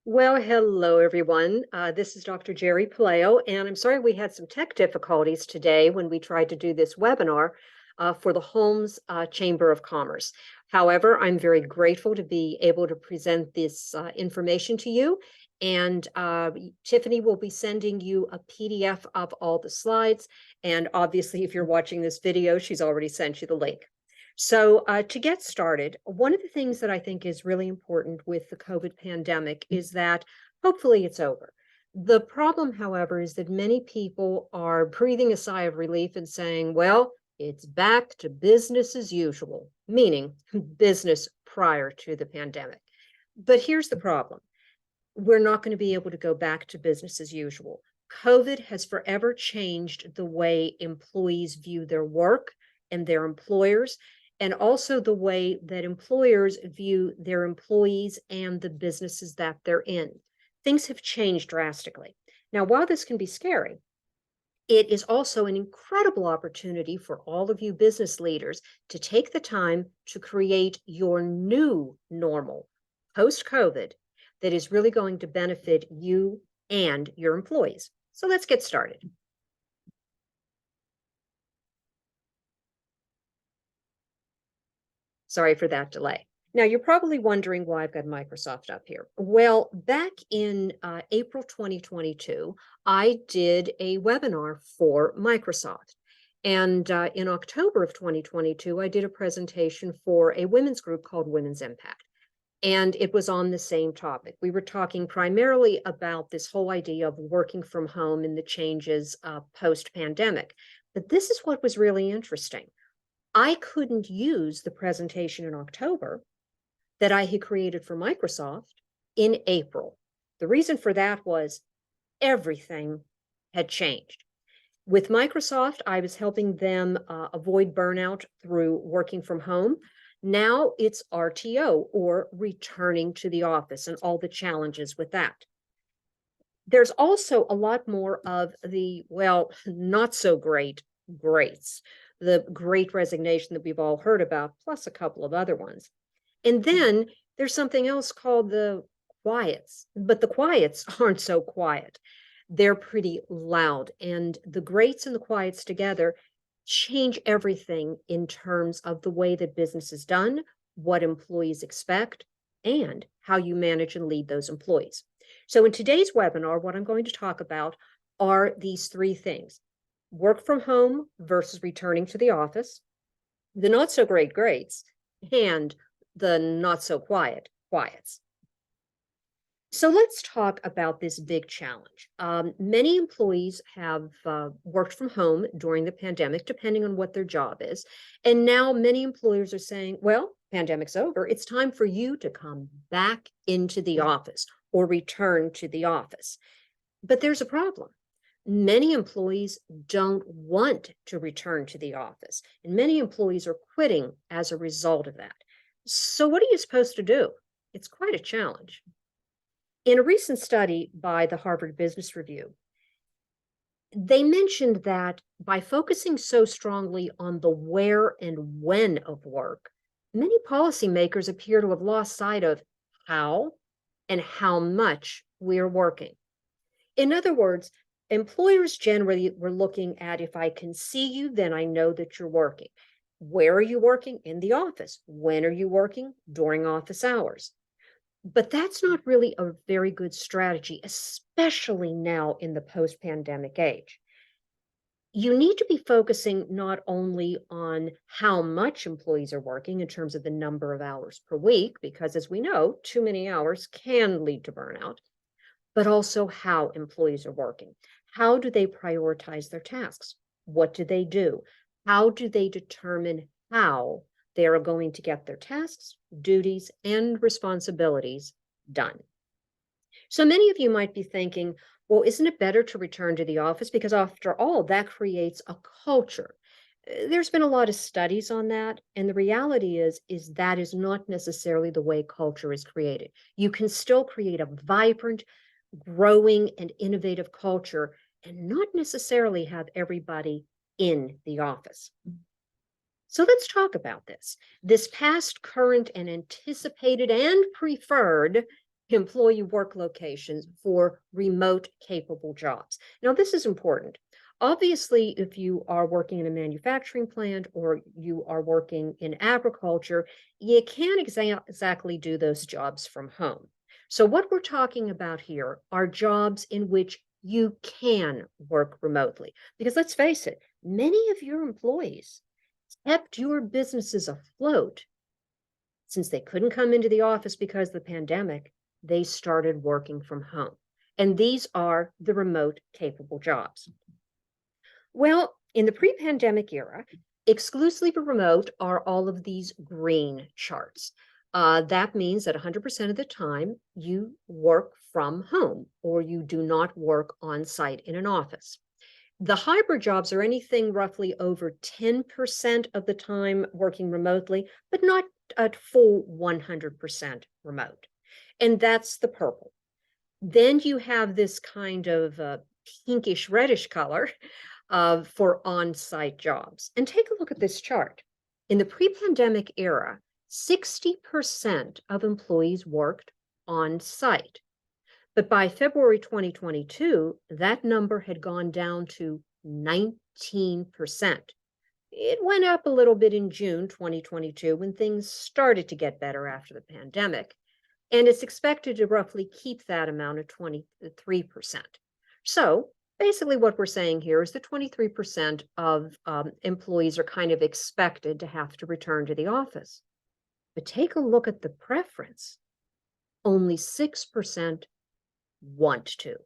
Well, hello, everyone. This is Dr. Geri Puleo, and I'm sorry we had some tech difficulties today when we tried to do this webinar for the Holmes Chamber of Commerce. However, I'm very grateful to be able to present this information to you, and Tiffany will be sending you a PDF of all the slides, and obviously, if you're watching this video, she's already sent you the link. So to get started, one of the things that I think is really important with the COVID pandemic is that hopefully it's over. The problem, however, is that many people are breathing a sigh of relief and saying, well, it's back to business as usual, meaning business prior to the pandemic. But here's the problem. We're not going to be able to go back to business as usual. COVID has forever changed the way employees view their work and their employers, and also the way that employers view their employees and the businesses that they're in. Things have changed drastically. Now, while this can be scary, it is also an incredible opportunity for all of you business leaders to take the time to create your new normal post-COVID that is really going to benefit you and your employees. So let's get started. Sorry for that delay. Now, you're probably wondering why I've got Microsoft up here. Well, back in April 2022, I did a webinar for Microsoft. And in October of 2022, I did a presentation for a women's group called Women's Impact. And it was on the same topic. We were talking primarily about this whole idea of working from home and the changes post-pandemic. But this is what was really interesting. I couldn't use the presentation in October that I had created for Microsoft in April. The reason for that was everything had changed. With Microsoft, I was helping them avoid burnout through working from home. Now it's RTO, or returning to the office, and all the challenges with that. There's also a lot more of the, well, not so greats, the great resignation that we've all heard about, plus a couple of other ones. And then there's something else called the quiets, but the quiets aren't so quiet. They're pretty loud, and the greats and the quiets together change everything in terms of the way that business is done, what employees expect, and how you manage and lead those employees. So in today's webinar, what I'm going to talk about are these three things: work from home versus returning to the office, the not so greats, and the not so quiets. So let's talk about this big challenge. Many employees have worked from home during the pandemic, depending on what their job is. And now many employers are saying, well, pandemic's over. It's time for you to come back into the office or return to the office. But there's a problem. Many employees don't want to return to the office, and many employees are quitting as a result of that. So what are you supposed to do? It's quite a challenge. In a recent study by the Harvard Business Review, they mentioned that by focusing so strongly on the where and when of work, many policymakers appear to have lost sight of how and how much we are working. In other words, employers generally were looking at, if I can see you, then I know that you're working. Where are you working? In the office. When are you working? During office hours. But that's not really a very good strategy, especially now in the post-pandemic age. You need to be focusing not only on how much employees are working in terms of the number of hours per week, because as we know, too many hours can lead to burnout, but also how employees are working. How do they prioritize their tasks? What do they do? How do they determine how they are going to get their tasks, duties, and responsibilities done? So many of you might be thinking, well, isn't it better to return to the office? Because after all, that creates a culture. There's been a lot of studies on that, and the reality is that is not necessarily the way culture is created. You can still create a vibrant, growing, and innovative culture and not necessarily have everybody in the office. So let's talk about this. This past, current, and anticipated and preferred employee work locations for remote capable jobs. Now, this is important. Obviously, if you are working in a manufacturing plant or you are working in agriculture, you can't exactly do those jobs from home. So, what we're talking about here are jobs in which you can work remotely. Because let's face it, many of your employees kept your businesses afloat since they couldn't come into the office because of the pandemic. They started working from home. And these are the remote capable jobs. Well, in the pre-pandemic era, exclusively remote are all of these green charts. That means that 100% of the time you work from home or you do not work on site in an office. The hybrid jobs are anything roughly over 10% of the time working remotely, but not at full 100% remote. And that's the purple. Then you have this kind of pinkish reddish color for on-site jobs. And take a look at this chart. In the pre-pandemic era, 60% of employees worked on site. But by February 2022, that number had gone down to 19%. It went up a little bit in June 2022 when things started to get better after the pandemic. And it's expected to roughly keep that amount at 23%. So basically what we're saying here is that 23% of employees are kind of expected to have to return to the office. But take a look at the preference. Only 6% want to.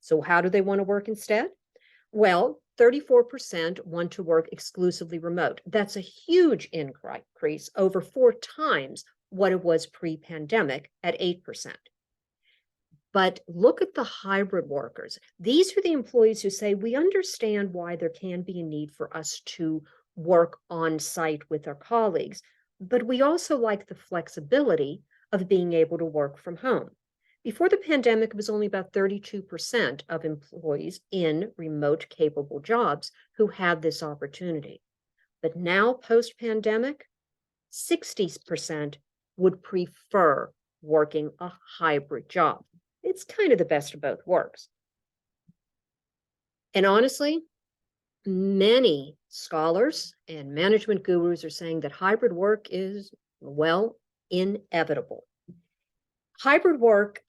So how do they want to work instead? Well, 34% want to work exclusively remote. That's a huge increase, over 4 times what it was pre-pandemic at 8%. But look at the hybrid workers. These are the employees who say, we understand why there can be a need for us to work on site with our colleagues, but we also like the flexibility of being able to work from home. Before the pandemic, it was only about 32% of employees in remote capable jobs who had this opportunity. But now, post-pandemic, 60% would prefer working a hybrid job. It's kind of the best of both worlds. And honestly, many scholars and management gurus are saying that hybrid work is, well, inevitable. Hybrid work,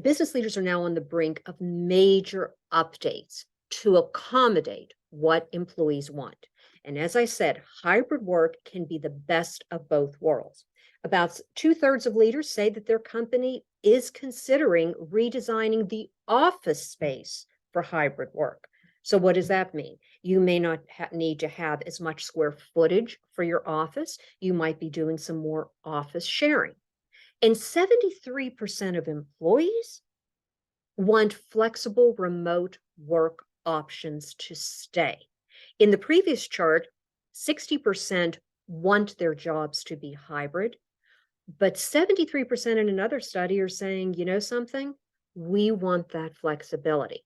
business leaders are now on the brink of major updates to accommodate what employees want. And as I said, hybrid work can be the best of both worlds. About 2/3 of leaders say that their company is considering redesigning the office space for hybrid work. So what does that mean? You may not need to have as much square footage for your office. You might be doing some more office sharing. And 73% of employees want flexible remote work options to stay. In the previous chart, 60% want their jobs to be hybrid, but 73% in another study are saying, you know something, we want that flexibility.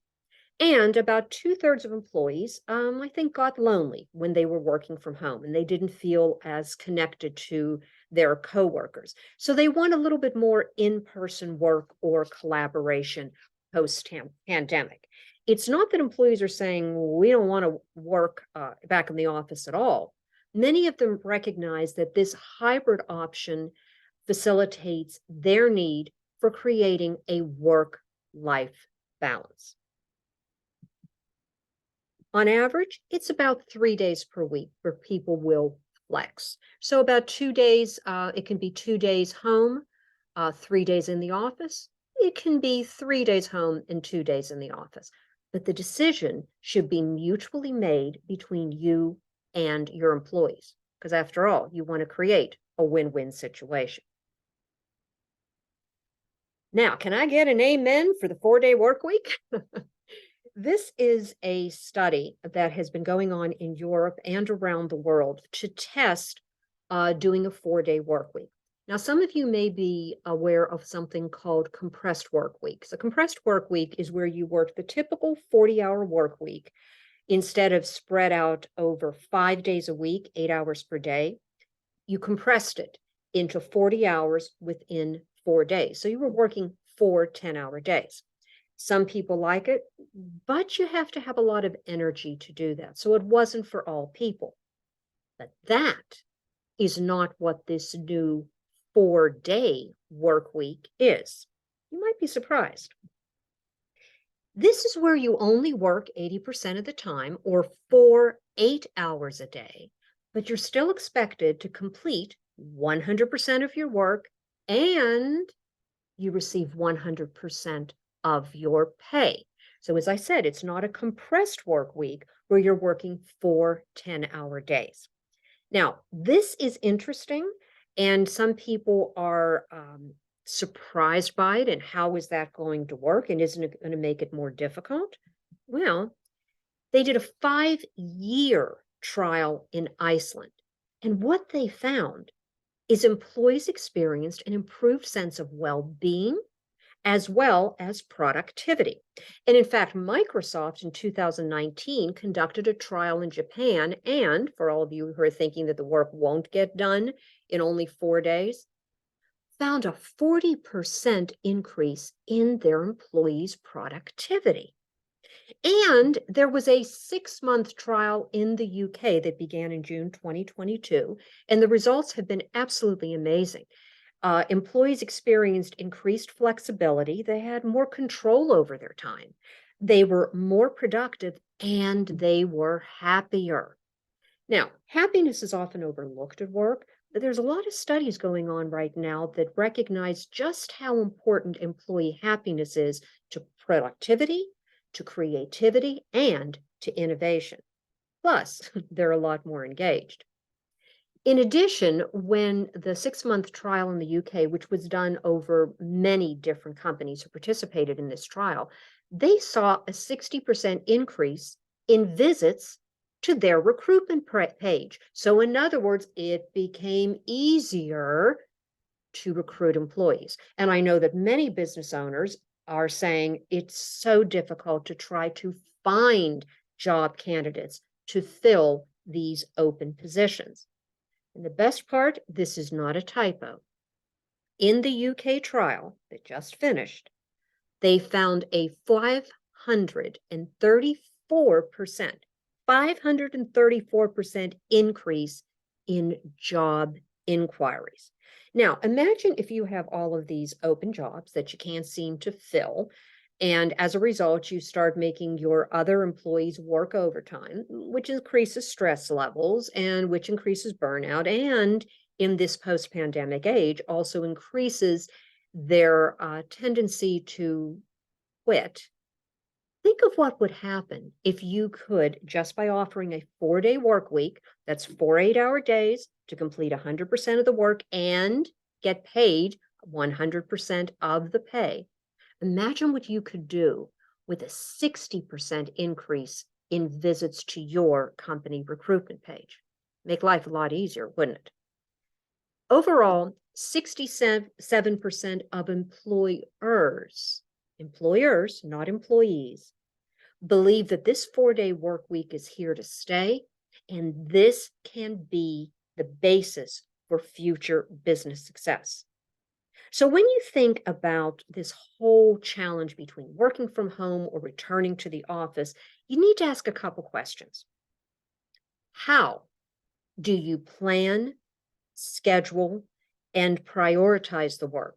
And about 2/3 of employees, I think, got lonely when they were working from home and they didn't feel as connected to their coworkers. So they want a little bit more in-person work or collaboration post-pandemic. It's not that employees are saying we don't want to work back in the office at all. Many of them recognize that this hybrid option facilitates their need for creating a work-life balance. On average, it's about 3 days per week where people will flex. So about 2 days, it can be 2 days home, 3 days in the office. It can be 3 days home and 2 days in the office. But the decision should be mutually made between you and your employees, because after all, you want to create a win-win situation. Now, can I get an amen for the 4-day work week? This is a study that has been going on in Europe and around the world to test doing a 4-day work week. Now, some of you may be aware of something called compressed work weeks. A compressed work week is where you work the typical 40-hour work week instead of spread out over 5 days a week, 8 hours per day. You compressed it into 40 hours within 4 days. So you were working 4 10-hour days. Some people like it, but you have to have a lot of energy to do that. So it wasn't for all people. But that is not what this new 4-day work week is. You might be surprised. This is where you only work 80% of the time, or 8 hours a day, but you're still expected to complete 100% of your work, and you receive 100% of your pay. So as I said, it's not a compressed work week where you're working 10-hour days. Now, this is interesting, and some people are surprised by it. And how is that going to work? And isn't it going to make it more difficult? Well, they did a 5-year trial in Iceland. And what they found is employees experienced an improved sense of well-being as well as productivity. And in fact, Microsoft in 2019 conducted a trial in Japan. And for all of you who are thinking that the work won't get done in only 4 days, found a 40% increase in their employees' productivity. And there was a 6-month trial in the UK that began in June 2022, and the results have been absolutely amazing. Employees experienced increased flexibility. They had more control over their time. They were more productive, and they were happier. Now, happiness is often overlooked at work, but there's a lot of studies going on right now that recognize just how important employee happiness is to productivity, to creativity, and to innovation. Plus, they're a lot more engaged. In addition, when the 6-month trial in the UK, which was done over many different companies who participated in this trial, they saw a 60% increase in visits to their recruitment page. So in other words, it became easier to recruit employees. And I know that many business owners are saying it's so difficult to try to find job candidates to fill these open positions. And the best part, this is not a typo. In the UK trial that just finished, they found a 534% increase in job inquiries. Now, imagine if you have all of these open jobs that you can't seem to fill, and as a result, you start making your other employees work overtime, which increases stress levels and which increases burnout. And in this post-pandemic age, also increases their tendency to quit. Think of what would happen if you could, just by offering a 4-day work week, that's 4 8-hour days to complete 100% of the work and get paid 100% of the pay. Imagine what you could do with a 60% increase in visits to your company recruitment page. Make life a lot easier, wouldn't it? Overall, 67% of employers, not employees, believe that this 4-day work week is here to stay, and this can be the basis for future business success. So when you think about this whole challenge between working from home or returning to the office, you need to ask a couple questions. How do you plan, schedule, and prioritize the work?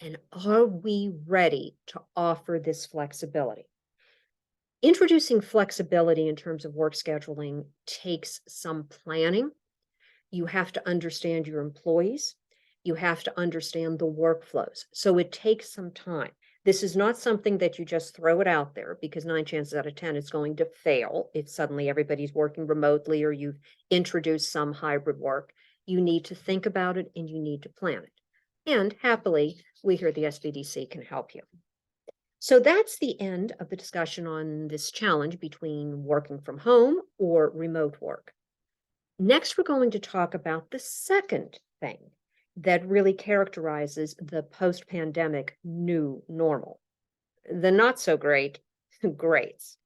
And are we ready to offer this flexibility? Introducing flexibility in terms of work scheduling takes some planning. You have to understand your employees. You have to understand the workflows. So it takes some time. This is not something that you just throw it out there, because 9 chances out of 10 it's going to fail if suddenly everybody's working remotely or you've introduced some hybrid work. You need to think about it and you need to plan it. And happily, we here at the SBDC can help you. So that's the end of the discussion on this challenge between working from home or remote work. Next, we're going to talk about the second thing that really characterizes the post-pandemic new normal, the not so great greats.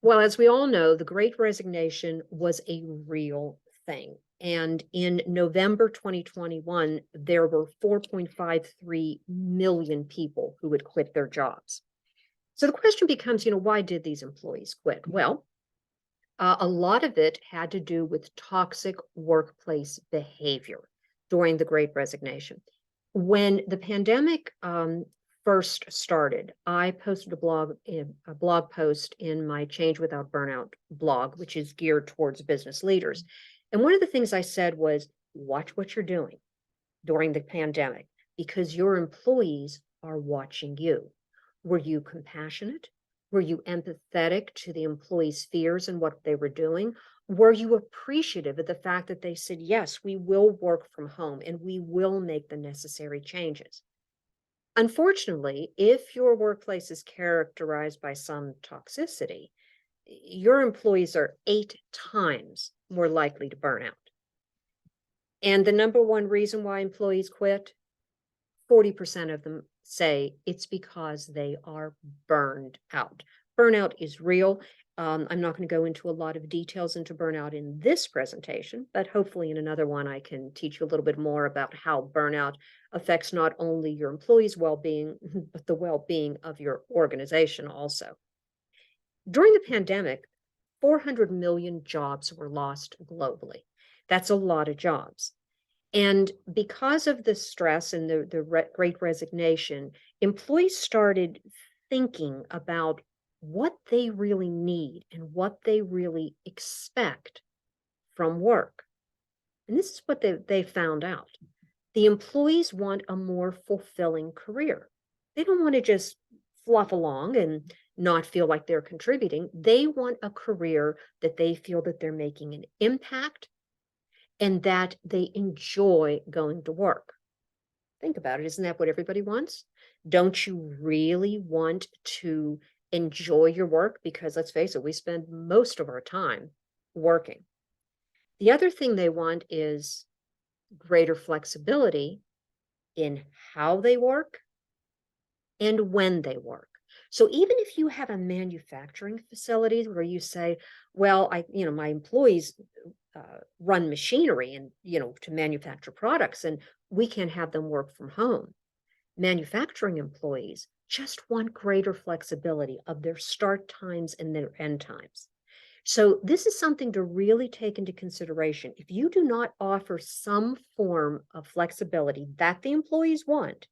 Well, as we all know, the Great Resignation was a real thing. And in November 2021, there were 4.53 million people who had quit their jobs. So the question becomes, why did these employees quit? Well, a lot of it had to do with toxic workplace behavior during the Great Resignation. When the pandemic first started, I posted a blog post in my Change Without Burnout blog, which is geared towards business leaders. And one of the things I said was, watch what you're doing during the pandemic because your employees are watching you. Were you compassionate? Were you empathetic to the employees' fears and what they were doing? Were you appreciative of the fact that they said, yes, we will work from home and we will make the necessary changes? Unfortunately, if your workplace is characterized by some toxicity, your employees are 8 times more likely to burn out. And the number one reason why employees quit, 40% of them say it's because they are burned out. Burnout is real. I'm not going to go into a lot of details into burnout in this presentation, but hopefully in another one, I can teach you a little bit more about how burnout affects not only your employees' well-being, but the well-being of your organization also. During the pandemic, 400 million jobs were lost globally. That's a lot of jobs. And because of the stress and the great resignation, employees started thinking about what they really need and what they really expect from work. And this is what they found out. The employees want a more fulfilling career. They don't want to just fluff along and not feel like they're contributing. They want a career that they feel that they're making an impact and that they enjoy going to work. Think about it. Isn't that what everybody wants? Don't you really want to enjoy your work? Because let's face it, we spend most of our time working. The other thing they want is greater flexibility in how they work and when they work. So even if you have a manufacturing facility where you say, well, my employees run machinery and, to manufacture products, and we can have them work from home. Manufacturing employees just want greater flexibility of their start times and their end times. So this is something to really take into consideration. If you do not offer some form of flexibility that the employees want,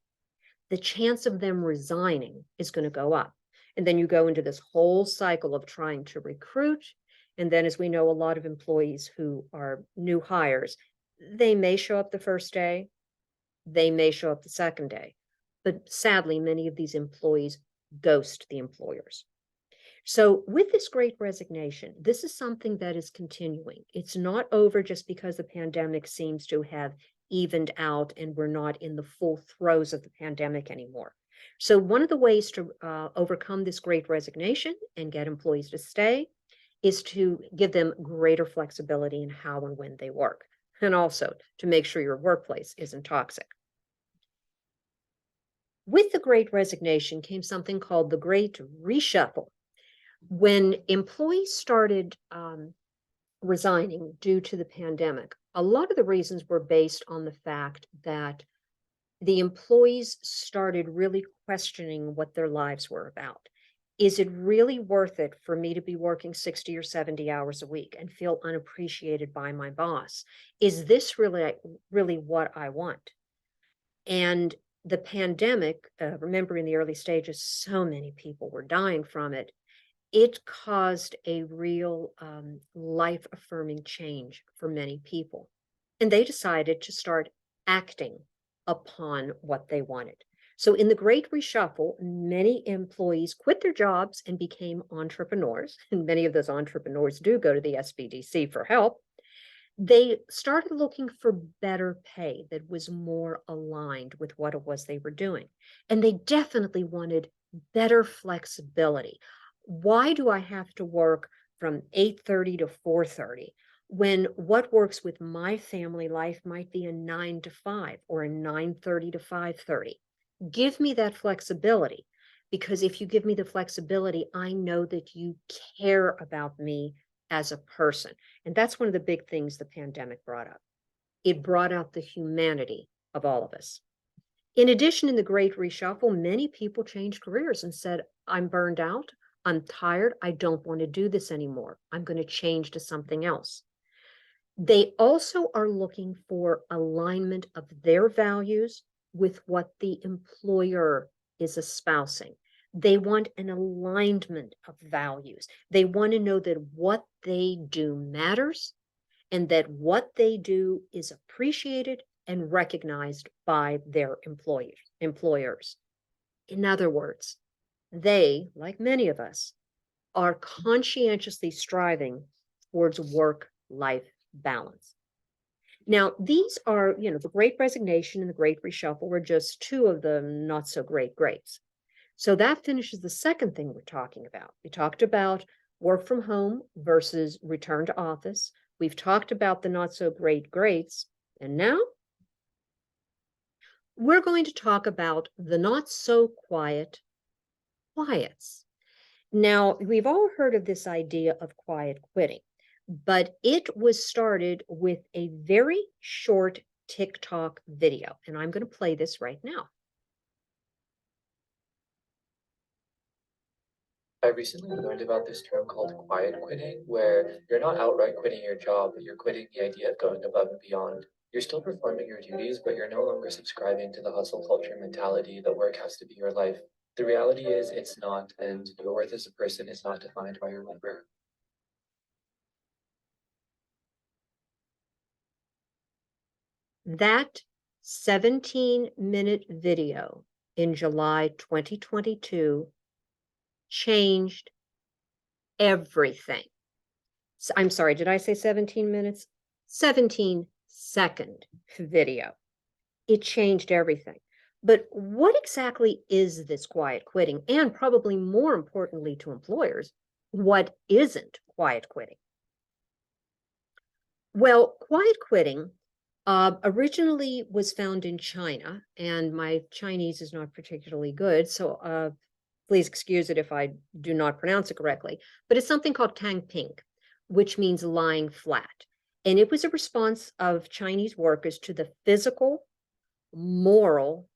the chance of them resigning is going to go up. And then you go into this whole cycle of trying to recruit. And then, as we know, a lot of employees who are new hires, they may show up the first day, they may show up the second day. But sadly, many of these employees ghost the employers. So with this great resignation, this is something that is continuing. It's not over just because the pandemic seems to have evened out and we're not in the full throes of the pandemic anymore. So one of the ways to overcome this great resignation and get employees to stay is to give them greater flexibility in how and when they work, and also to make sure your workplace isn't toxic. With the great resignation came something called the great reshuffle. When employees started resigning due to the pandemic, a lot of the reasons were based on the fact that the employees started really questioning what their lives were about. Is it really worth it for me to be working 60 or 70 hours a week and feel unappreciated by my boss? Is this really what I want? And the pandemic, remember in the early stages, so many people were dying from it. It caused a real life affirming change for many people. And they decided to start acting upon what they wanted. So in the Great Reshuffle, many employees quit their jobs and became entrepreneurs. And many of those entrepreneurs do go to the SBDC for help. They started looking for better pay that was more aligned with what it was they were doing. And they definitely wanted better flexibility. Why do I have to work from 8:30 to 4:30 when what works with my family life might be a 9 to 5 or a 9:30 to 5:30? Give me that flexibility, because if you give me the flexibility, I know that you care about me as a person. And that's one of the big things the pandemic brought up. It brought out the humanity of all of us. In addition, in the Great Reshuffle, many people changed careers and said, I'm burned out. I'm tired. I don't want to do this anymore. I'm going to change to something else. They also are looking for alignment of their values with what the employer is espousing. They want an alignment of values. They want to know that what they do matters and that what they do is appreciated and recognized by their employers. In other words, they, like many of us, are conscientiously striving towards work-life balance. Now, these are, the Great Resignation and the Great Reshuffle were just two of the not so greats. So that finishes the second thing we're talking about. We talked about work from home versus return to office. We've talked about the not so greats. And now we're going to talk about the not so quiets. Now, we've all heard of this idea of quiet quitting, but it was started with a very short TikTok video. And I'm going to play this right now. I recently learned about this term called quiet quitting, where you're not outright quitting your job, but you're quitting the idea of going above and beyond. You're still performing your duties, but you're no longer subscribing to the hustle culture mentality that work has to be your life. The reality is it's not, and your worth as a person is not defined by your labor. That 17-minute video in July 2022 changed everything. So, I'm sorry, did I say 17 minutes? 17-second video. It changed everything. But what exactly is this quiet quitting? And probably more importantly to employers, what isn't quiet quitting? Well, quiet quitting originally was found in China, and my Chinese is not particularly good, so please excuse it if I do not pronounce it correctly, but it's something called tang ping, which means lying flat. And it was a response of Chinese workers to the physical, moral,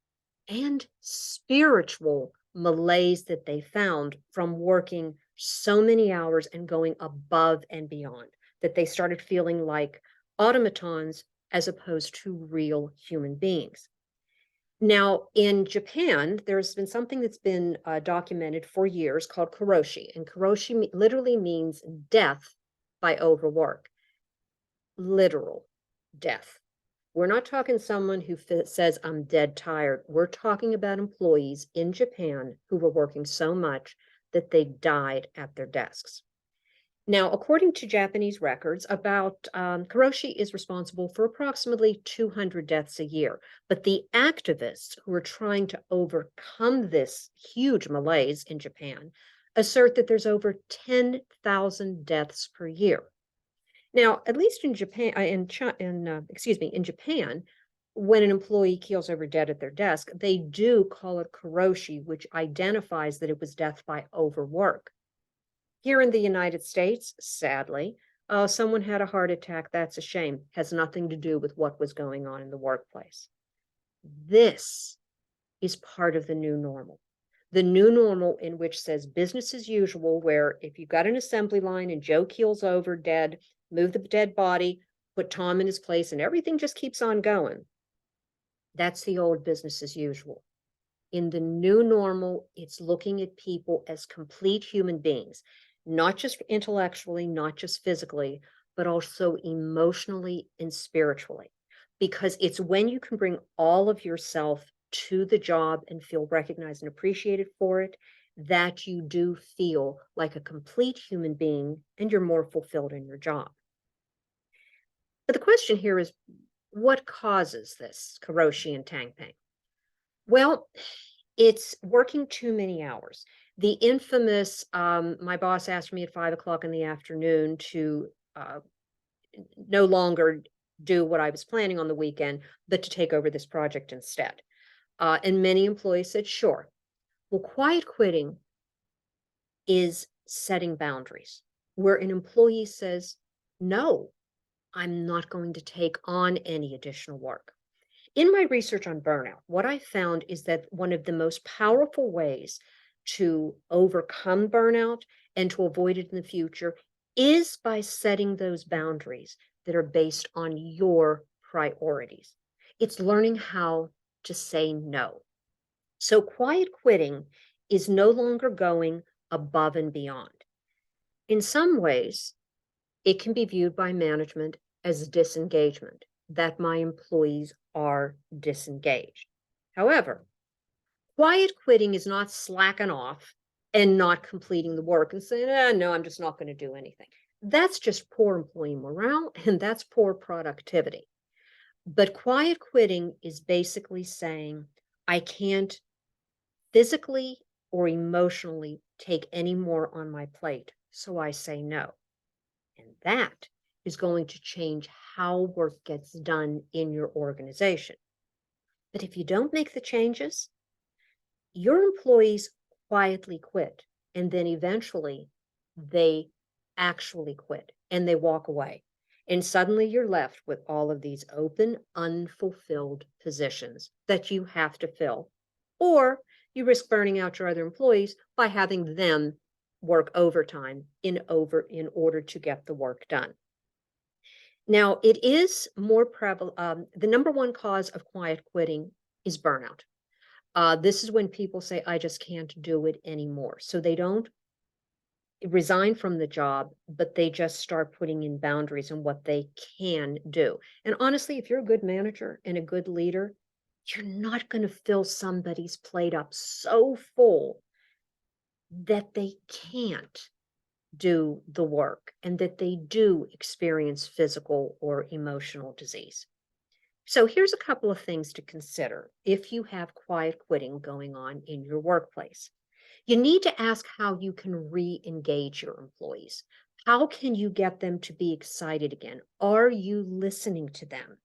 and spiritual malaise that they found from working so many hours and going above and beyond, that they started feeling like automatons as opposed to real human beings. Now, in Japan, there's been something that's been documented for years called karoshi, and karoshi literally means death by overwork, literal death. We're not talking someone who says, I'm dead tired. We're talking about employees in Japan who were working so much that they died at their desks. Now, according to Japanese records, about karoshi is responsible for approximately 200 deaths a year. But the activists who are trying to overcome this huge malaise in Japan assert that there's over 10,000 deaths per year. Now, at least in Japan, in Japan, when an employee keels over dead at their desk, they do call it karoshi, which identifies that it was death by overwork. Here in the United States, sadly, someone had a heart attack. That's a shame. Has nothing to do with what was going on in the workplace. This is part of the new normal. The new normal in which says business as usual, where if you've got an assembly line and Joe keels over dead, move the dead body, put Tom in his place, and everything just keeps on going. That's the old business as usual. In the new normal, it's looking at people as complete human beings, not just intellectually, not just physically, but also emotionally and spiritually. Because it's when you can bring all of yourself to the job and feel recognized and appreciated for it that you do feel like a complete human being and you're more fulfilled in your job. But the question here is, what causes this karoshi and tangping? Well, it's working too many hours. The infamous, my boss asked me at 5 o'clock in the afternoon to no longer do what I was planning on the weekend, but to take over this project instead. And many employees said, sure. Well, quiet quitting is setting boundaries. where an employee says, no, I'm not going to take on any additional work. In my research on burnout, what I found is that one of the most powerful ways to overcome burnout and to avoid it in the future is by setting those boundaries that are based on your priorities. It's learning how to say no. So, quiet quitting is no longer going above and beyond. In some ways, it can be viewed by management as disengagement, that my employees are disengaged. However, quiet quitting is not slacking off and not completing the work and saying, no, I'm just not going to do anything. That's just poor employee morale and that's poor productivity. But quiet quitting is basically saying, I can't physically or emotionally take any more on my plate, so I say no. And that is going to change how work gets done in your organization. But if you don't make the changes, your employees quietly quit. And then eventually they actually quit and they walk away. And suddenly you're left with all of these open, unfulfilled positions that you have to fill. Or you risk burning out your other employees by having them work overtime in order to get the work done. Now, it is more prevalent. The number one cause of quiet quitting is burnout. This is when people say, I just can't do it anymore. So they don't resign from the job, but they just start putting in boundaries on what they can do. And honestly, if you're a good manager and a good leader, you're not going to fill somebody's plate up so full that they can't do the work and that they do experience physical or emotional disease. So here's a couple of things to consider if you have quiet quitting going on in your workplace. You need to ask how you can re-engage your employees. How can you get them to be excited again? Are you listening to them?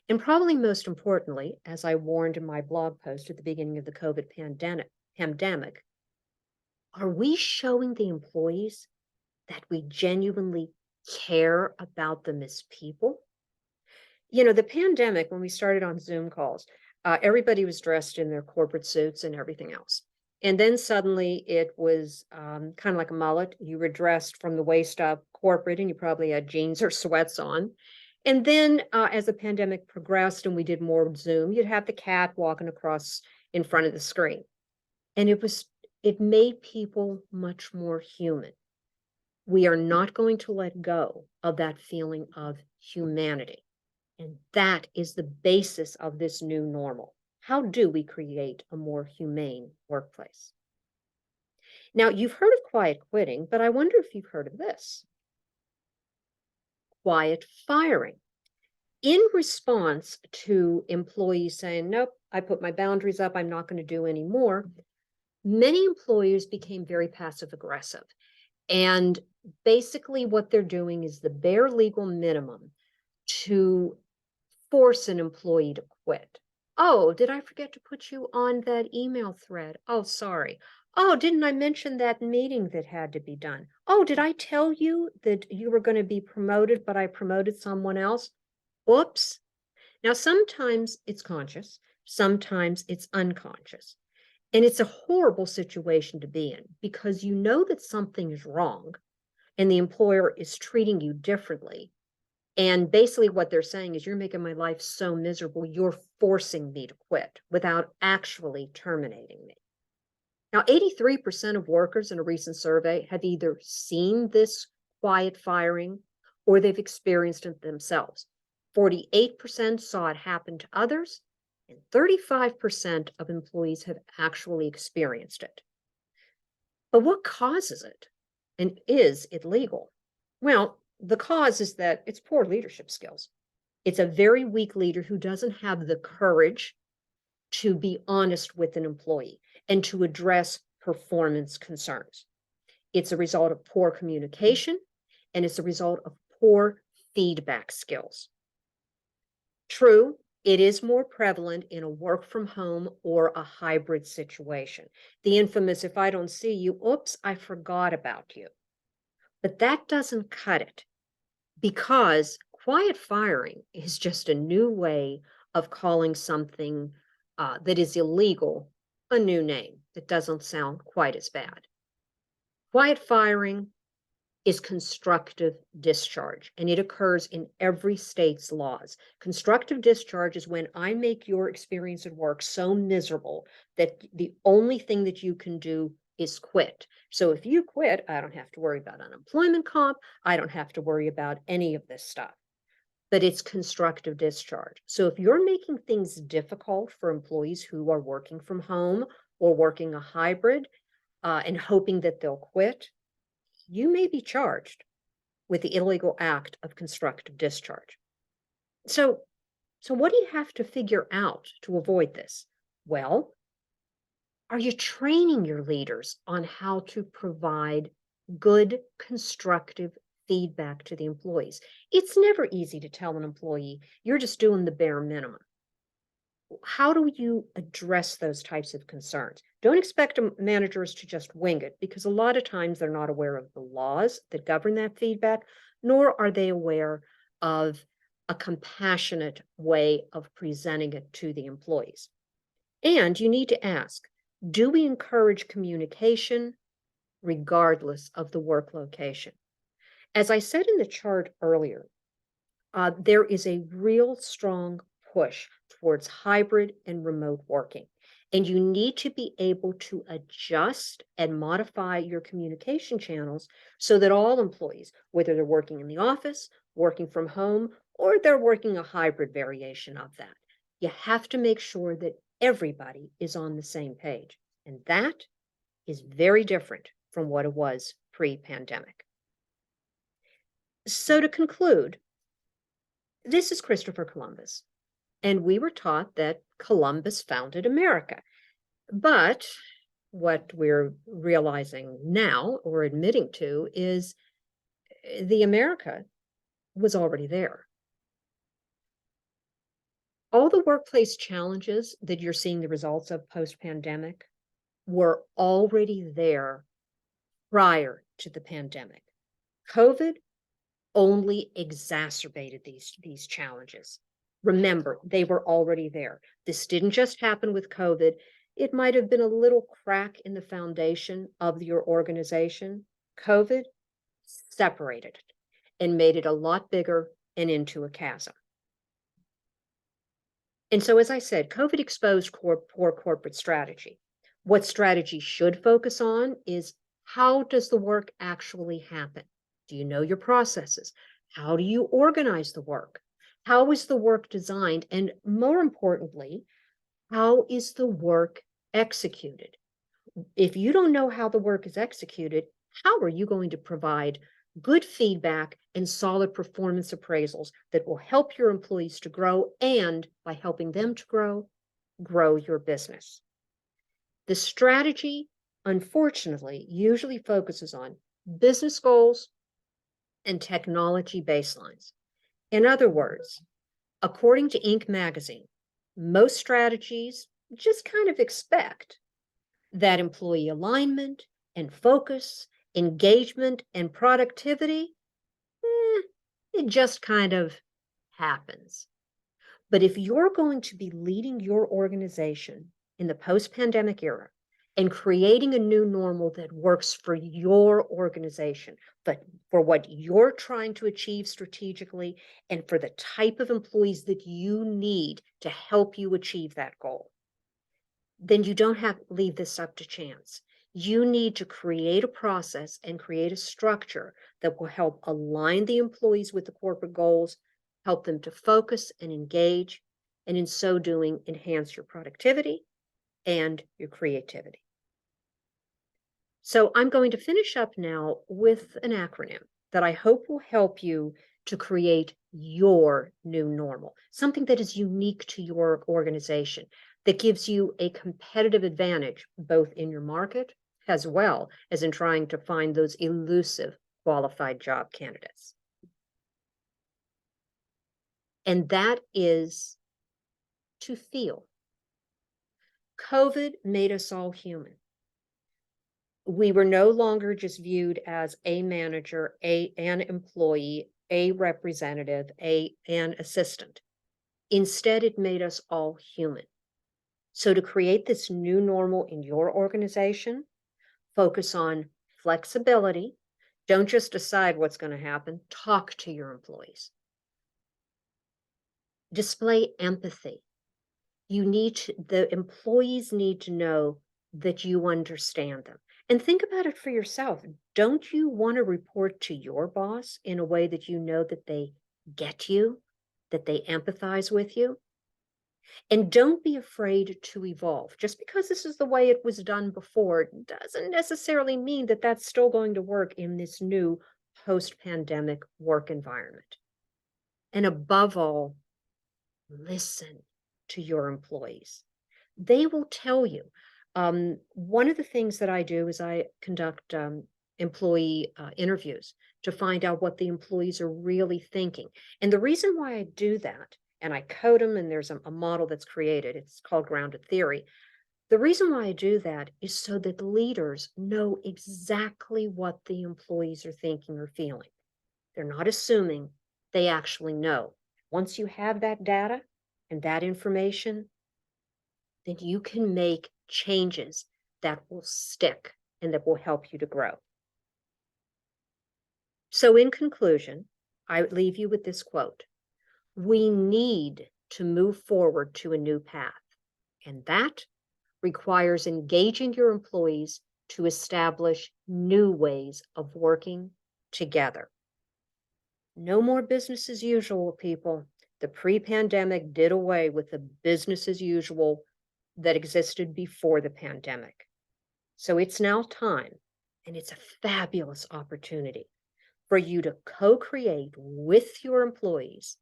And probably most importantly, as I warned in my blog post at the beginning of the COVID pandemic, are we showing the employees that we genuinely care about them as people? The pandemic, when we started on Zoom calls, everybody was dressed in their corporate suits and everything else. And then suddenly it was kind of like a mullet. You were dressed from the waist up corporate and you probably had jeans or sweats on. And then as the pandemic progressed and we did more Zoom, you'd have the cat walking across in front of the screen. And it made people much more human. We are not going to let go of that feeling of humanity. And that is the basis of this new normal. How do we create a more humane workplace? Now, you've heard of quiet quitting, but I wonder if you've heard of this: quiet firing. In response to employees saying, nope, I put my boundaries up, I'm not going to do any more, many employers became very passive aggressive. And basically, what they're doing is the bare legal minimum to force an employee to quit. Oh, did I forget to put you on that email thread? Oh, sorry. Oh, didn't I mention that meeting that had to be done? Oh, did I tell you that you were going to be promoted, but I promoted someone else? Oops. Now, sometimes it's conscious, sometimes it's unconscious. And it's a horrible situation to be in because you know that something is wrong and the employer is treating you differently. And basically, what they're saying is, you're making my life so miserable, you're forcing me to quit without actually terminating me. Now, 83% of workers in a recent survey have either seen this quiet firing or they've experienced it themselves. 48% saw it happen to others, and 35% of employees have actually experienced it. But what causes it? And is it legal? Well, the cause is that it's poor leadership skills. It's a very weak leader who doesn't have the courage to be honest with an employee and to address performance concerns. It's a result of poor communication and it's a result of poor feedback skills. True, it is more prevalent in a work from home or a hybrid situation. The infamous, if I don't see you, oops, I forgot about you. But that doesn't cut it, because quiet firing is just a new way of calling something that is illegal a new name that doesn't sound quite as bad. Quiet firing is constructive discharge, and it occurs in every state's laws. Constructive discharge is when I make your experience at work so miserable that the only thing that you can do is quit. So if you quit, I don't have to worry about unemployment comp. I don't have to worry about any of this stuff. But it's constructive discharge. So if you're making things difficult for employees who are working from home or working a hybrid and hoping that they'll quit, you may be charged with the illegal act of constructive discharge. So, so what do you have to figure out to avoid this? Well, are you training your leaders on how to provide good, constructive feedback to the employees? It's never easy to tell an employee, you're just doing the bare minimum. How do you address those types of concerns? Don't expect managers to just wing it, because a lot of times they're not aware of the laws that govern that feedback, nor are they aware of a compassionate way of presenting it to the employees. And you need to ask, do we encourage communication regardless of the work location? As I said in the chart earlier, there is a real strong push towards hybrid and remote working. And you need to be able to adjust and modify your communication channels so that all employees, whether they're working in the office, working from home, or they're working a hybrid variation of that, you have to make sure that everybody is on the same page. And that is very different from what it was pre-pandemic. So to conclude, this is Christopher Columbus, and we were taught that Columbus founded America. But what we're realizing now, or admitting to, is the America was already there. All the workplace challenges that you're seeing the results of post-pandemic were already there prior to the pandemic. COVID only exacerbated these challenges. Remember, they were already there. This didn't just happen with COVID. It might have been a little crack in the foundation of your organization. COVID separated it and made it a lot bigger and into a chasm. And so, as I said, COVID exposed poor corporate strategy. What strategy should focus on is, how does the work actually happen? Do you know your processes? How do you organize the work? How is the work designed? And more importantly, how is the work executed? If you don't know how the work is executed, how are you going to provide good feedback and solid performance appraisals that will help your employees to grow, and by helping them to grow your business? The strategy, unfortunately, usually focuses on business goals and technology baselines. In other words, according to Inc. magazine, most strategies just kind of expect that employee alignment and focus, engagement and productivity, it just kind of happens. But if you're going to be leading your organization in the post-pandemic era and creating a new normal that works for your organization, but for what you're trying to achieve strategically, and for the type of employees that you need to help you achieve that goal, then you don't have to leave this up to chance. You need to create a process and create a structure that will help align the employees with the corporate goals, help them to focus and engage, and in so doing, enhance your productivity and your creativity. So I'm going to finish up now with an acronym that I hope will help you to create your new normal, something that is unique to your organization, that gives you a competitive advantage, both in your market as well as in trying to find those elusive qualified job candidates. And that is to feel. COVID made us all human. We were no longer just viewed as a manager, an employee, a representative, an assistant. Instead, it made us all human. So to create this new normal in your organization, focus on flexibility. Don't just decide what's going to happen. Talk to your employees. Display empathy. The employees need to know that you understand them. And think about it for yourself. Don't you want to report to your boss in a way that you know that they get you, that they empathize with you? And don't be afraid to evolve. Just because this is the way it was done before doesn't necessarily mean that that's still going to work in this new post-pandemic work environment. And above all, listen to your employees. They will tell you. One of the things that I do is I conduct employee interviews to find out what the employees are really thinking. And the reason why I do that, and I code them, and there's a model that's created, it's called grounded theory. The reason why I do that is so that the leaders know exactly what the employees are thinking or feeling. They're not assuming, they actually know. Once you have that data and that information, then you can make changes that will stick and that will help you to grow. So, in conclusion, I would leave you with this quote: we need to move forward to a new path, and that requires engaging your employees to establish new ways of working together. No more business as usual, people. The pre-pandemic did away with the business as usual that existed before the pandemic. So it's now time, and it's a fabulous opportunity for you to co-create with your employees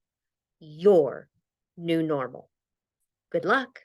your new normal. Good luck.